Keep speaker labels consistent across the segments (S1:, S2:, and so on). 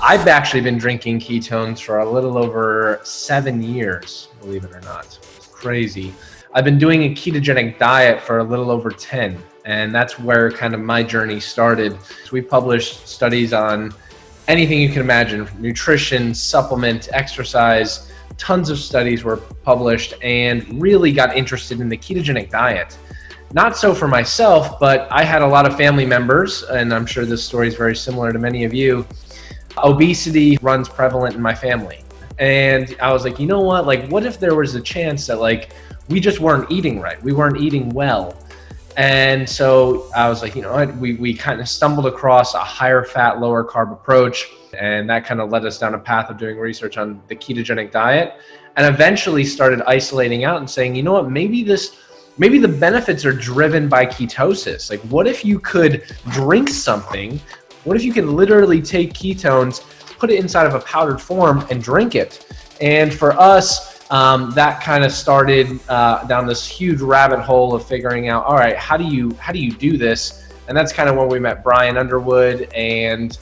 S1: I've actually been drinking ketones for a little over 7 years, believe it or not. It's crazy. I've been doing a ketogenic diet for a little over 10, and that's where kind of my journey started. So we published studies on anything you can imagine: nutrition, supplement, exercise. Tons of studies were published and really got interested in the ketogenic diet. Not so for myself, but I had a lot of family members, and I'm sure this story is very similar to many of you. Obesity runs prevalent in my family. And I was like, you know what? Like, what if there was a chance that we just weren't eating right? We weren't eating well. And so I was like, you know what? We kind of stumbled across a higher fat, lower carb approach. And that kind of led us down a path of doing research on the ketogenic diet, and eventually started isolating out and saying, you know what? Maybe the benefits are driven by ketosis. Like, what if you could drink something? What if you could literally take ketones, put it inside of a powdered form, and drink it? And for us, that kind of started down this huge rabbit hole of figuring out, all right, how do you do this? And that's kind of when we met Brian Underwood, and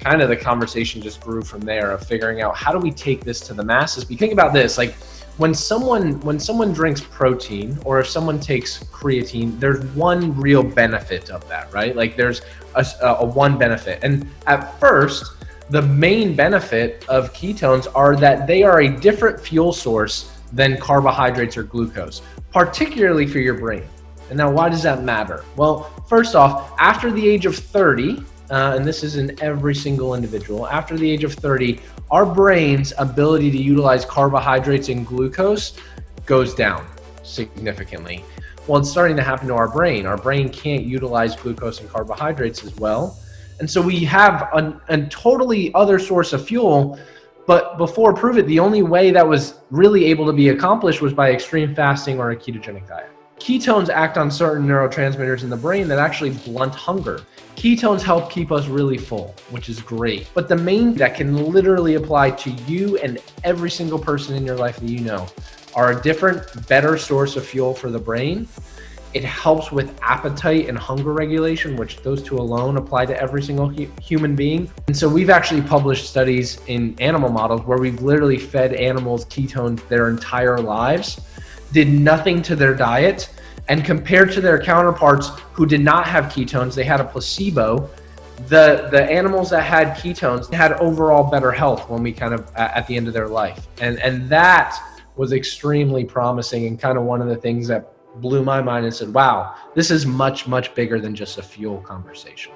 S1: kind of the conversation just grew from there of figuring out, how do we take this to the masses? But think about this, like when someone drinks protein, or if someone takes creatine, there's one real benefit of that, right? Like there's a one benefit. And at first, the main benefit of ketones are that they are a different fuel source than carbohydrates or glucose, particularly for your brain. And now, why does that matter? Well, first off, after the age of 30, and this is in every single individual, after the age of 30, our brain's ability to utilize carbohydrates and glucose goes down significantly. Well, it's starting to happen to our brain. Our brain can't utilize glucose and carbohydrates as well. And so we have a totally other source of fuel. But before Pruvit, the only way that was really able to be accomplished was by extreme fasting or a ketogenic diet. Ketones act on certain neurotransmitters in the brain that actually blunt hunger. Ketones help keep us really full, which is great. But the main that can literally apply to you and every single person in your life that you know are a different, better source of fuel for the brain. It helps with appetite and hunger regulation, which those two alone apply to every single human being. And so we've actually published studies in animal models where we've literally fed animals ketones their entire lives, did nothing to their diet, and compared to their counterparts who did not have ketones, they had a placebo. The animals that had ketones had overall better health when we kind of at the end of their life. And that was extremely promising, and kind of one of the things that blew my mind and said, wow, this is much, much bigger than just a fuel conversation.